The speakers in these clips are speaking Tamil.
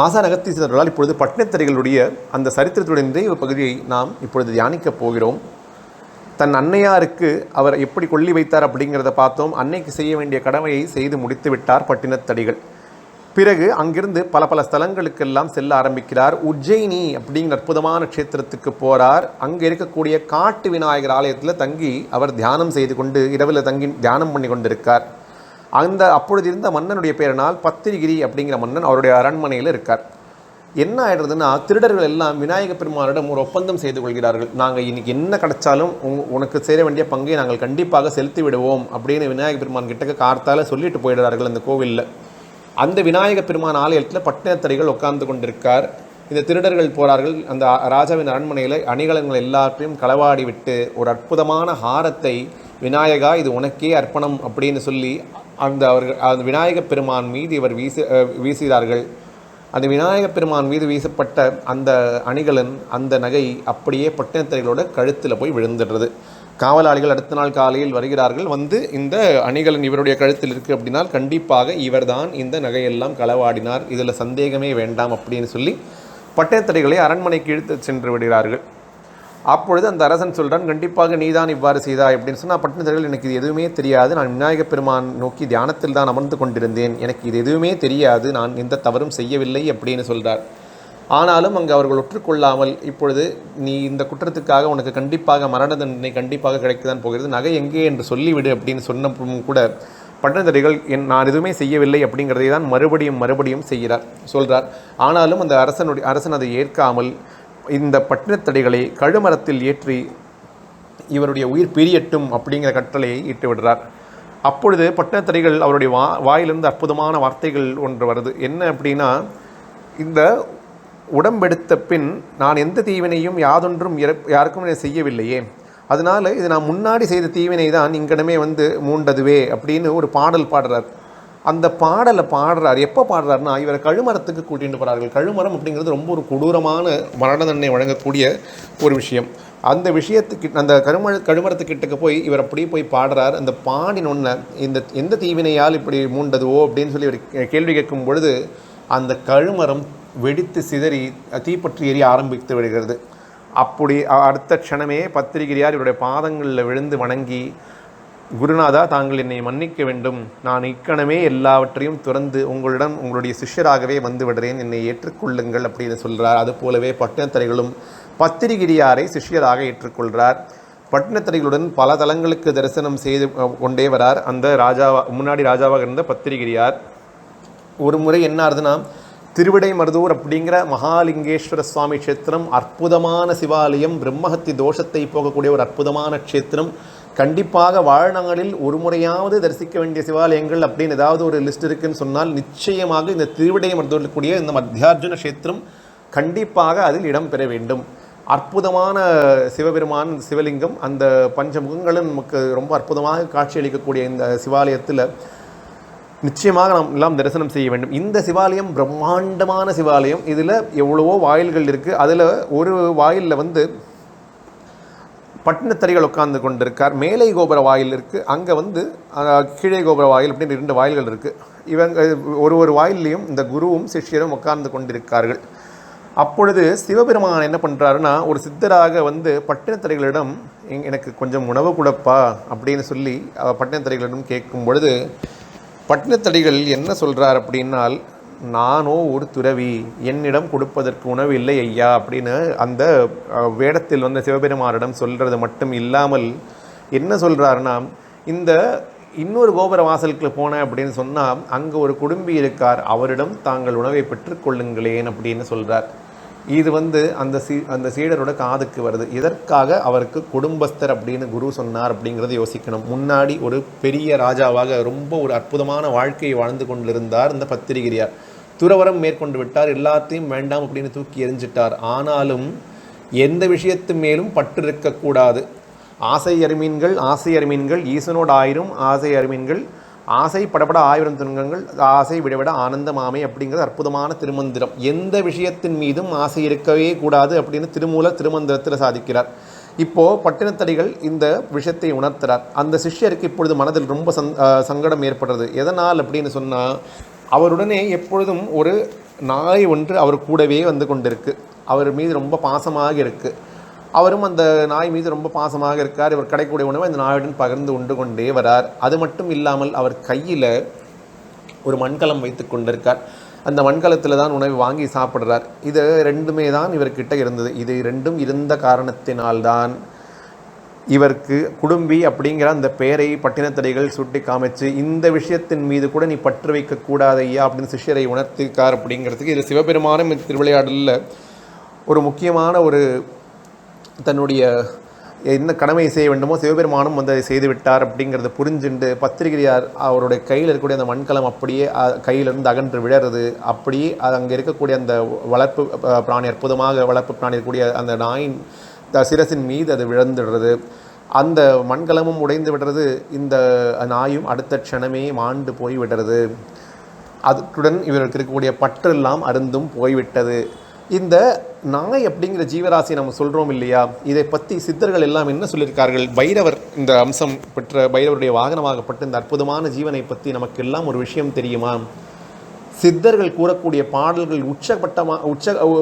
ஆசான் அகத்தீஸ்வரர்களால் இப்பொழுது பட்டினத்தடிகளுடைய அந்த சரித்திரத்துடைய நிறைவு பகுதியை நாம் இப்பொழுது தியானிக்கப் போகிறோம். தன் அன்னையாருக்கு அவர் எப்படி கொல்லி வைத்தார் அப்படிங்கிறத பார்த்தோம். அன்னைக்கு செய்ய வேண்டிய கடமையை செய்து முடித்து விட்டார் பட்டினத்தடிகள். பிறகு அங்கிருந்து பல பல ஸ்தலங்களுக்கெல்லாம் செல்ல ஆரம்பிக்கிறார். உஜ்ஜயினி அப்படிங்கிற அற்புதமான க்ஷேத்திரத்துக்கு போகிறார். அங்கே இருக்கக்கூடிய காட்டு விநாயகர் ஆலயத்தில் தங்கி அவர் தியானம் செய்து கொண்டு இரவில் தங்கி தியானம் பண்ணி கொண்டிருக்கார். அப்பொழுது இருந்த மன்னனுடைய பேரனால் பத்திரிகிரி அப்படிங்கிற மன்னன் அவருடைய அரண்மனையில் இருக்கார். என்ன ஆகிடுறதுன்னா, திருடர்கள் எல்லாம் விநாயக பெருமானிடம் ஒரு ஒப்பந்தம் செய்து கொள்கிறார்கள். நாங்கள் இன்றைக்கி என்ன கிடைச்சாலும் உனக்கு சேர வேண்டிய பங்கை நாங்கள் கண்டிப்பாக செலுத்தி விடுவோம் அப்படின்னு விநாயக பெருமான் கிட்டக்க கார்த்தால் சொல்லிட்டு போயிடுறார்கள். அந்த கோவிலில் அந்த விநாயக பெருமான் ஆலயத்தில் பட்டினத்தடிகள் உட்கார்ந்து கொண்டிருக்கார். இந்த திருடர்கள் போகிறார்கள். அந்த ராஜாவின் அரண்மனையில் அணிகலன்கள் எல்லாத்தையும் களவாடி விட்டு ஒரு அற்புதமான ஹாரத்தை, விநாயகா இது உனக்கே அர்ப்பணம் அப்படின்னு சொல்லி அந்த விநாயக பெருமான் மீது இவர் வீசுகிறார்கள். அந்த விநாயக பெருமான் மீது வீசப்பட்ட அந்த அணிகலன், அந்த நகை அப்படியே பட்டினத்தடிகளோட கழுத்தில் போய் விழுந்துடுறது. காவலாளிகள் அடுத்த நாள் காலையில் வருகிறார்கள். வந்து இந்த அணிகலன் இவருடைய கழுத்தில் இருக்குது அப்படின்னா கண்டிப்பாக இவர்தான் இந்த நகையெல்லாம் களவாடினார், இதில் சந்தேகமே வேண்டாம் அப்படின்னு சொல்லி பட்டினத்தடிகளை அரண்மனைக்கு இழுத்து சென்று விடுகிறார்கள். அப்பொழுது அந்த அரசன் சொல்கிறான், கண்டிப்பாக நீதான் இவ்வாறு செய்தாய் அப்படின்னு சொன்னால், பட்டினத்தடிகள் எனக்கு இது எதுவுமே தெரியாது, நான் விநாயக பெருமான் நோக்கி தியானத்தில் தான் அமர்ந்து கொண்டிருந்தேன், எனக்கு இது எதுவுமே தெரியாது, நான் எந்த தவறும் செய்யவில்லை அப்படின்னு சொல்கிறார். ஆனாலும் அங்கு அவர்கள் ஒற்றுக்கொள்ளாமல், இப்பொழுது நீ இந்த குற்றத்துக்காக உனக்கு கண்டிப்பாக மரண தண்டனை கண்டிப்பாக கிடைக்கத்தான் போகிறது, நகை எங்கே என்று சொல்லிவிடு அப்படின்னு சொன்னப்பும் கூட பட்டினத்தடிகள் நான் எதுவுமே செய்யவில்லை அப்படிங்கிறதை தான் மறுபடியும் சொல்கிறார். ஆனாலும் அந்த அரசன் அதை ஏற்காமல் இந்த பட்டினத்தடிகளை கழுமரத்தில் ஏற்றி இவருடைய உயிர் பிரியட்டும் அப்படிங்கிற கட்டளையை இட்டு விடுறார். அப்பொழுது பட்டினத்தடிகள் அவருடைய வாயிலிருந்து அற்புதமான வார்த்தைகள் ஒன்று வருது. என்ன அப்படின்னா, இந்த உடம்பெடுத்த பின் நான் எந்த தீவினையும் யாதொன்றும் யாருக்கும் செய்யவில்லையே, அதனால் இது நான் முன்னாடி செய்த தீவினை தான் இங்கனமே வந்து மூண்டதுவே அப்படின்னு ஒரு பாடல் பாடுறார். அந்த பாடலை பாடுறார். எப்போ பாடுறாருன்னா, இவரை கழுமரத்துக்கு கூட்டிகிட்டு போகிறார்கள். கழுமரம் அப்படிங்கிறது ரொம்ப ஒரு கொடூரமான மரண தண்டனை வழங்கக்கூடிய ஒரு விஷயம். அந்த விஷயத்துக்கு அந்த கழுமரத்துக்கிட்டக்க போய் இவர் அப்படியே போய் பாடுறார். அந்த பாடினொன்ன எந்த தீவினையால் இப்படி மூண்டதுவோ அப்படின்னு சொல்லி இவர் கேள்வி கேட்கும் பொழுது அந்த கழுமரம் வெடித்து சிதறி தீப்பற்றி எரிய ஆரம்பித்து விடுகிறது. அப்படி அடுத்த க்ஷணமே பத்திரிகிரியார் இவருடைய பாதங்களில் விழுந்து வணங்கி, குருநாதா தாங்கள் என்னை மன்னிக்க வேண்டும், நான் இக்கணமே எல்லாவற்றையும் துறந்து உங்களுடைய சிஷ்யராகவே வந்து விடுறேன், என்னை ஏற்றுக்கொள்ளுங்கள் அப்படின்னு சொல்கிறார். அதுபோலவே பட்டினத்தடிகளும் பத்திரிகிரியாரை சிஷ்யராக ஏற்றுக்கொள்கிறார். பட்டினத்தடிகளுடன் பல தலங்களுக்கு தரிசனம் செய்து கொண்டே வரார் அந்த முன்னாடி ராஜாவாக இருந்த பத்திரிகிரியார். ஒரு முறை என்ன ஆகுதுன்னா, திருவிடைமருதூர் அப்படிங்கிற மகாலிங்கேஸ்வர சுவாமி க்ஷேத்திரம், அற்புதமான சிவாலயம், பிரம்மஹத்தி தோஷத்தை போகக்கூடிய ஒரு அற்புதமான க்ஷேத்திரம். கண்டிப்பாக வாழ்நாளில் ஒரு முறையாவது தரிசிக்க வேண்டிய சிவாலயங்கள் அப்படின்னு ஏதாவது ஒரு லிஸ்ட் இருக்குன்னு சொன்னால் நிச்சயமாக இந்த திருவிடைமருதூரில் கூடிய இந்த மத்தியார்ஜுன க்ஷேத்திரம் கண்டிப்பாக அதில் இடம் பெற வேண்டும். அற்புதமான சிவபெருமான் சிவலிங்கம், அந்த பஞ்சமுகங்களும் நமக்கு ரொம்ப அற்புதமாக காட்சியளிக்கக்கூடிய இந்த சிவாலயத்தில் நிச்சயமாக நாம் எல்லாம் தரிசனம் செய்ய வேண்டும். இந்த சிவாலயம் பிரம்மாண்டமான சிவாலயம். இதில் எவ்வளவோ வாயில்கள் இருக்குது. அதில் ஒரு வாயிலில் வந்து பட்டினத்தடிகள் உட்கார்ந்து கொண்டிருக்கார். மேலை கோபுர வாயில் இருக்குது, அங்கே வந்து கீழே கோபுர வாயில் அப்படின்னு 2 வாயில்கள் இருக்குது. இவங்க ஒரு வாயிலையும் இந்த குருவும் சிஷ்யரும் உட்கார்ந்து கொண்டிருக்கார்கள். அப்பொழுது சிவபெருமான் என்ன பண்ணுறாருன்னா, ஒரு சித்தராக வந்து பட்டினத்தடிகளிடம் எனக்கு கொஞ்சம் உணவு கொடுப்பா அப்படின்னு சொல்லி பட்டினத்தடிகளிடம் கேட்கும் பொழுது பட்டினத்தடிகள் என்ன சொல்கிறார் அப்படின்னால், நானோ ஒரு துறவி, என்னிடம் கொடுப்பதற்கு உணவு இல்லை ஐயா அப்படின்னு அந்த வேடத்தில் வந்த சிவபெருமானிடம் சொல்கிறது மட்டும் இல்லாமல் என்ன சொல்கிறாருன்னா, இந்த இன்னொரு கோபுர வாசலுக்கு போனேன் அப்படின்னு சொன்னால் அங்கே ஒரு குடும்பி இருக்கார், அவரிடம் தாங்கள் உணவை பெற்றுக்கொள்ளுங்களேன் அப்படின்னு சொல்கிறார். இது வந்து அந்த சீடரோட காதுக்கு வருது. இதற்காக அவருக்கு குடும்பஸ்தர் அப்படின்னு குரு சொன்னார் அப்படிங்கிறத யோசிக்கணும். முன்னாடி ஒரு பெரிய ராஜாவாக ரொம்ப ஒரு அற்புதமான வாழ்க்கையை வாழ்ந்து கொண்டிருந்தார் இந்த பத்திரிகிரியார். துறவரம் மேற்கொண்டு விட்டார், எல்லாத்தையும் வேண்டாம் அப்படின்னு தூக்கி எறிஞ்சிட்டார். ஆனாலும் எந்த விஷயத்து மேலும் பற்று இருக்கக்கூடாது. ஆசை அருமீன்கள் ஈசனோடு ஆயிரும் ஆசை அருமீன்கள், ஆசை படப்பட 1000 துன்பங்கள், ஆசை விடவிட ஆனந்தமாமை அப்படிங்கிறது அற்புதமான திருமந்திரம். எந்த விஷயத்தின் மீதும் ஆசை இருக்கவே கூடாது அப்படின்னு திருமந்திரத்தில் சாதிக்கிறார். இப்போது பட்டினத்தடிகள் இந்த விஷயத்தை உணர்த்துறார். அந்த சிஷ்யருக்கு இப்பொழுது மனதில் ரொம்ப சங்கடம் ஏற்படுறது. எதனால் அப்படின்னு சொன்னால், அவருடனே எப்பொழுதும் ஒரு நாய் ஒன்று அவர் கூடவே வந்து கொண்டிருக்கு. அவர் மீது ரொம்ப பாசமாக இருக்குது. அவரும் அந்த நாய் மீது ரொம்ப பாசமாக இருக்கார். இவர் கிடைக்கக்கூடிய உணவை அந்த நாயுடன் பகிர்ந்து உண்டு கொண்டே வரார். அது மட்டும் இல்லாமல் அவர் கையில் ஒரு மண்கலம் வைத்து கொண்டிருக்கார். அந்த மண்கலத்தில் தான் உணவை வாங்கி சாப்பிட்றார். இது ரெண்டுமே தான் இவர்கிட்ட இருந்தது. இது ரெண்டும் இருந்த காரணத்தினால்தான் இவருக்கு குடும்பி அப்படிங்கிற அந்த பெயரை பட்டினத்தடிகள் சுட்டி காமிச்சு, இந்த விஷயத்தின் மீது கூட நீ பற்று வைக்கக்கூடாது ஐயா அப்படின்னு சிஷ்யரை உணர்த்திருக்கார். அப்படிங்கிறதுக்கு இது சிவபெருமானும் இந்த திருவிளையாடலில் ஒரு முக்கியமான ஒரு தன்னுடைய என்ன கடமை செய்ய வேண்டுமோ சிவபெருமானும் வந்து அதை செய்துவிட்டார் அப்படிங்கிறத புரிஞ்சுண்டு பத்திரிகையார் அவருடைய கையில் இருக்கக்கூடிய அந்த மண்கலம் அப்படியே கையிலிருந்து அகன்று விழறது. அப்படியே அது அங்கே இருக்கக்கூடிய அந்த வளர்ப்பு பிராணி, அற்புதமாக வளர்ப்பு பிராணி இருக்கக்கூடிய அந்த நாயின் சிரசின் மீது அது விழுந்துடுறது. அந்த மண்கலமும் உடைந்து விடுறது. இந்த நாயும் அடுத்த க்ஷணமே மாண்டு போய் விடுறது. அதுடன் இவருக்கு இருக்கக்கூடிய பற்றெல்லாம் அருந்தும் போய்விட்டது. இந்த நாய் அப்படிங்கிற ஜீவராசி நம்ம சொல்கிறோம் இல்லையா, இதை பற்றி சித்தர்கள் எல்லாம் என்ன சொல்லியிருக்கார்கள்? பைரவர் இந்த அம்சம் பெற்ற பைரவருடைய வாகனமாகப்பட்ட இந்த அற்புதமான ஜீவனை பற்றி நமக்கு எல்லாம் ஒரு விஷயம் தெரியுமா? சித்தர்கள் கூறக்கூடிய பாடல்கள்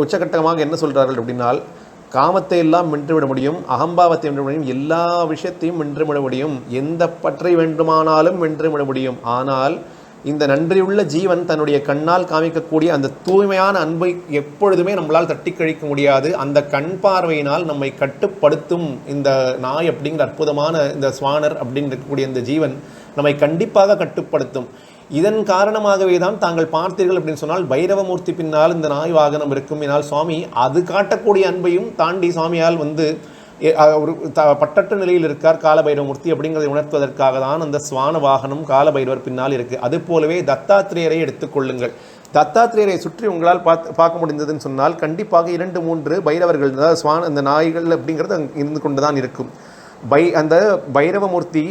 உச்சகட்டமாக என்ன சொல்கிறார்கள் அப்படின்னால், காமத்தை எல்லாம் வென்றுவிட முடியும், அகம்பாவத்தை வென்று முடியும், எல்லா விஷயத்தையும் வென்றுவிட முடியும், எந்த பற்றை வேண்டுமானாலும் வென்றுவிட முடியும். ஆனால் இந்த நன்றியுள்ள ஜீவன் தன்னுடைய கண்ணால் காமிக்கக்கூடிய அந்த தூய்மையான அன்பை எப்பொழுதுமே நம்மளால் தட்டி கழிக்க முடியாது. அந்த கண் பார்வையினால் நம்மை கட்டுப்படுத்தும் இந்த நாய் அப்படிங்கிற அற்புதமான இந்த ஸ்வானர் அப்படின்னு இருக்கக்கூடிய இந்த ஜீவன் நம்மை கண்டிப்பாக கட்டுப்படுத்தும். இதன் காரணமாகவே தான் தாங்கள் பார்த்தீர்கள் அப்படின்னு சொன்னால் பைரவமூர்த்தி பின்னால் இந்த நாய் வாகனம் இருக்கும். என்னால் சுவாமி அது காட்டக்கூடிய அன்பையும் தாண்டி சுவாமியால் வந்து ஒரு பட்டற்ற நிலையில் இருக்கார் காலபைரவமூர்த்தி அப்படிங்கிறதை உணர்த்துவதற்காக தான் அந்த ஸ்வான வாகனம் காலபைரவர் பின்னால் இருக்குது. அது போலவே தத்தாத்திரேயரை எடுத்துக்கொள்ளுங்கள். தத்தாத்திரேயரை சுற்றி உங்களால் பார்க்க முடிந்ததுன்னு சொன்னால் கண்டிப்பாக 2-3 பைரவர்கள், அதாவது ஸ்வான அந்த நாய்கள் அப்படிங்கிறது இருந்து கொண்டு தான் இருக்கும். அந்த பைரவமூர்த்தி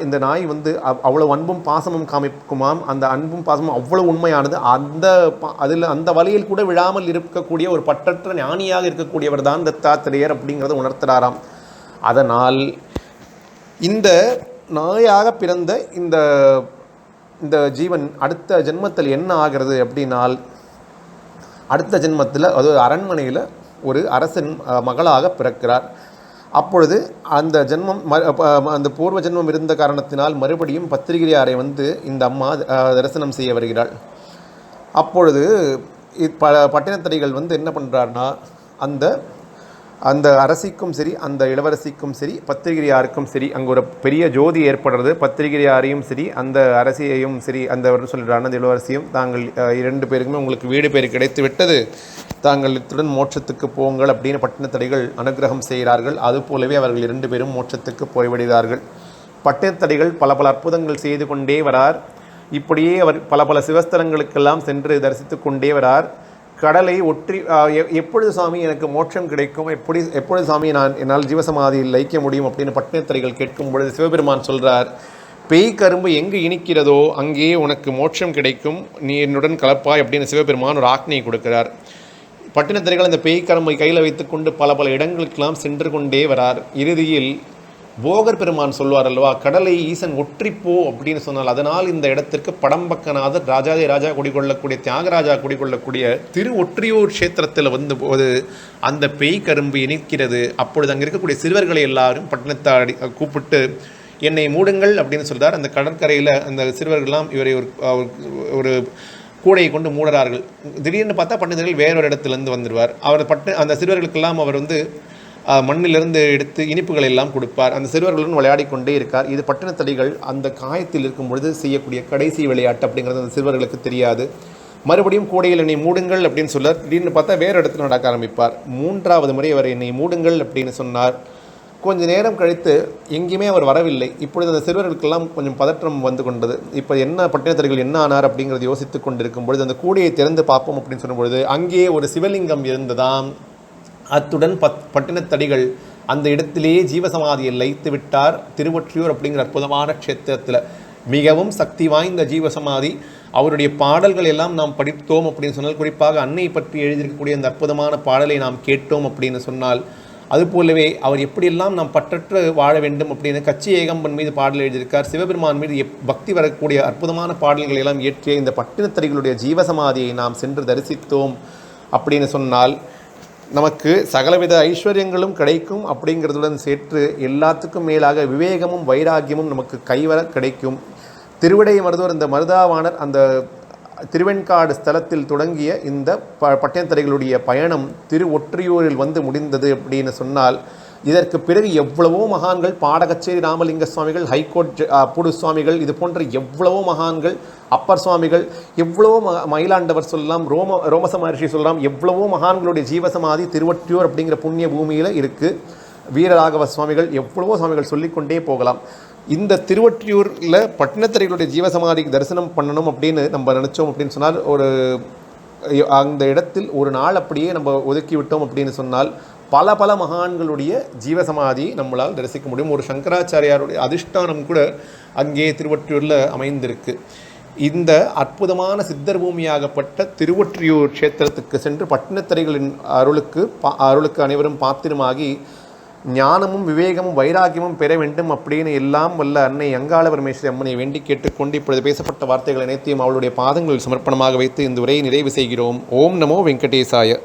இந்த நாய் வந்து அவ்வளோ அன்பும் பாசமும் காமிக்குமாம். அந்த அன்பும் பாசமும் அவ்வளோ உண்மையானது. அந்த வழியில் கூட விழாமல் இருக்கக்கூடிய ஒரு பற்றற்ற ஞானியாக இருக்கக்கூடியவர் தான் தத்தாத்திரேயர் அப்படிங்கிறத உணர்த்துறாராம். அதனால் இந்த நாயாக பிறந்த இந்த ஜீவன் அடுத்த ஜென்மத்தில் என்ன ஆகிறது அப்படின்னால், அடுத்த ஜென்மத்தில் அது அரண்மனையில் ஒரு அரசன் மகளாக பிறக்கிறார். அப்பொழுது அந்த ஜென்மம் அந்த பூர்வ ஜென்மம் இருந்த காரணத்தினால் மறுபடியும் பத்திரிகையாரை வந்து இந்த அம்மா தரிசனம் செய்ய வருகிறாள். அப்பொழுது பட்டினத்தடிகள் வந்து என்ன பண்ணுறாருன்னா, அந்த அரசிக்கும் சரி, அந்த இளவரசிக்கும் சரி, பத்திரிகையாருக்கும் சரி அங்கே ஒரு பெரிய ஜோதி ஏற்படுறது. பத்திரிகையாரையும் சரி, அந்த அரசியையும் சரி, அந்த சொல்கிறார் அந்த இளவரசியும், தாங்கள் 2 பேருக்குமே உங்களுக்கு வீடு பேர் கிடைத்து விட்டது, தாங்கள் இத்துடன் மோட்சத்துக்கு போங்கள் அப்படின்னு பட்டினத்தடிகள் அனுகிரகம் செய்கிறார்கள். அதுபோலவே அவர்கள் 2 பேரும் மோட்சத்துக்கு போய்விடுகிறார்கள். பட்டினத்தடிகள் பல அற்புதங்கள் செய்து கொண்டே வரார். இப்படியே அவர் பல சிவஸ்தலங்களுக்கெல்லாம் சென்று தரிசித்து கொண்டே வரார். கடலை ஒற்றி எப்பொழுது சாமி எனக்கு மோட்சம் கிடைக்கும், எப்பொழுது சாமி என்னால் ஜீவசமாதியில் லயிக்க முடியும் அப்படின்னு பட்டினத்தடிகள் கேட்கும் பொழுது சிவபெருமான் சொல்கிறார், பேய் கரும்பு எங்கு இனிக்கிறதோ அங்கே உனக்கு மோட்சம் கிடைக்கும், நீ என்னுடன் கலப்பாய் அப்படின்னு சிவபெருமான் ஒரு ஆக்னியை கொடுக்கிறார். பட்டினத்தடிகள் அந்த பேய் கரும்பை கையில் வைத்துக்கொண்டு பல இடங்களுக்கெல்லாம் சென்று கொண்டே வரார். இறுதியில் போகர் பெருமான் சொல்வார் அல்லவா, கடலை ஈசன் ஒற்றிப்போ அப்படின்னு சொன்னால், அதனால் இந்த இடத்திற்கு படம்பக்கநாதர் ராஜாதே ராஜா குடிகொள்ளக்கூடிய தியாகராஜா குடிகொள்ளக்கூடிய திரு ஒற்றியூர் க்ஷேத்திரத்தில் வந்து போது அந்த பேய் கரும்பு இனிக்கிறது. அப்பொழுது அங்கே இருக்கக்கூடிய சிறுவர்களை எல்லாரும் பட்டினத்தாடி கூப்பிட்டு என்னை மூடுங்கள் அப்படின்னு சொல்கிறார். அந்த கடற்கரையில் அந்த சிறுவர்கள்லாம் இவரை ஒரு கூடையை கொண்டு மூடுறார்கள். திடீர்னு பார்த்தா பண்டிதர்கள் வேறொரு இடத்துலேருந்து வந்துடுவார். அந்த சிறுவர்களுக்கெல்லாம் அவர் வந்து மண்ணிலிருந்து எடுத்து இனிப்புகள் எல்லாம் கொடுப்பார். அந்த சிறுவர்களுடன் விளையாடி கொண்டே இருக்கார். இது பட்டினத்தடிகள் அந்த காயத்தில் இருக்கும் பொழுது செய்யக்கூடிய கடைசி விளையாட்டு அப்படிங்கிறது அந்த சிறுவர்களுக்கு தெரியாது. மறுபடியும் கூடையில் என்னை மூடுங்கள் அப்படின்னு சொல்லார். திடீர்னு பார்த்தா வேறு இடத்துல நடக்க ஆரம்பிப்பார். 3வது முறை அவர் என்னை மூடுங்கள் அப்படின்னு சொன்னார். கொஞ்ச நேரம் கழித்து எங்கேயுமே அவர் வரவில்லை. இப்பொழுது அந்த சிறுவர்களுக்கெல்லாம் கொஞ்சம் பதற்றம் வந்து கொண்டது. இப்போ என்ன பட்டினத்தடிகள் என்ன ஆனார் அப்படிங்கிறது யோசித்து கொண்டிருக்கும் பொழுது அந்த கூடையை திறந்து பார்ப்போம் அப்படின்னு சொல்லும்பொழுது அங்கே ஒரு சிவலிங்கம் இருந்ததாம். அத்துடன் பட்டினத்தடிகள் அந்த இடத்திலேயே ஜீவசமாதியை லயித்து விட்டார். திருவொற்றியூர் அப்படிங்கிற அற்புதமான க்ஷேத்திரத்தில் மிகவும் சக்தி வாய்ந்த ஜீவசமாதி. அவருடைய பாடல்கள் எல்லாம் நாம் படித்தோம் அப்படின்னு சொன்னால், குறிப்பாக அன்னை பற்றி எழுதியிருக்கக்கூடிய அந்த அற்புதமான பாடலை நாம் கேட்டோம் அப்படின்னு சொன்னால், அதுபோலவே அவர் எப்படியெல்லாம் நாம் பற்றற்று வாழ வேண்டும் அப்படின்னு கச்சி ஏகம்பன் மீது பாடல் எழுதியிருக்கார். சிவபெருமான் மீது பக்தி வரக்கூடிய அற்புதமான பாடல்களை எல்லாம் இயற்றிய இந்த பட்டினத்தடிகளுடைய ஜீவசமாதியை நாம் சென்று தரிசித்தோம் அப்படின்னு சொன்னால் நமக்கு சகலவித ஐஸ்வர்யங்களும் கிடைக்கும். அப்படிங்கிறதுடன் சேர்த்து எல்லாத்துக்கும் மேலாக விவேகமும் வைராக்கியமும் நமக்கு கைவர கிடைக்கும். திருவிடை மருதூர் இந்த மருதாவாணர் அந்த திருவெண்காடு ஸ்தலத்தில் தொடங்கிய இந்த பட்டினத்தடிகளுடைய பயணம் திருவொற்றியூரில் வந்து முடிந்தது அப்படின்னு சொன்னால், இதற்கு பிறகு எவ்வளவோ மகான்கள், பாடகச்சேரி ராமலிங்க சுவாமிகள், ஹைகோர்ட் அப்புடு சுவாமிகள், இது போன்ற எவ்வளவோ மகான்கள், அப்பர் சுவாமிகள், எவ்வளவோ மயிலாண்டவர் சொல்லலாம், ரோமச மகர்ஷி சொல்லலாம், எவ்வளவோ மகான்களுடைய ஜீவசமாதி திருவொற்றியூர் அப்படிங்கிற புண்ணிய பூமியில் இருக்குது. வீரராகவ சுவாமிகள், எவ்வளவோ சுவாமிகள் சொல்லிக்கொண்டே போகலாம். இந்த திருவொற்றியூரில் பட்டினத்தடிகளுடைய ஜீவசமாதிக்கு தரிசனம் பண்ணணும் அப்படின்னு நம்ம நினச்சோம் அப்படின்னு சொன்னால், அந்த இடத்தில் ஒரு நாள் அப்படியே நம்ம ஒதுக்கி விட்டோம் அப்படின்னு சொன்னால் பல மகான்களுடைய ஜீவசமாதி நம்மளால் தரிசிக்க முடியும். ஒரு சங்கராச்சாரியாருடைய அதிஷ்டானம் கூட அங்கே திருவொற்றியூரில் அமைந்திருக்கு. இந்த அற்புதமான சித்தர் பூமியாகப்பட்ட திருவொற்றியூர் க்ஷேத்திரத்துக்கு சென்று பட்டினத்தடிகளின் அருளுக்கு அனைவரும் பாத்திரமாகி ஞானமும் விவேகமும் வைராக்கியமும் பெற வேண்டும் அப்படின்னு எல்லாம் வல்ல அன்னை அங்காள பரமேஸ்வரி அம்மனை வேண்டி கேட்டுக்கொண்டு இப்பொழுது பேசப்பட்ட வார்த்தைகள் அனைத்தையும் அவளுடைய பாதங்களில் சமர்ப்பணமாக வைத்து இந்த உரையை நிறைவு செய்கிறோம். ஓம் நமோ வெங்கடேசாய.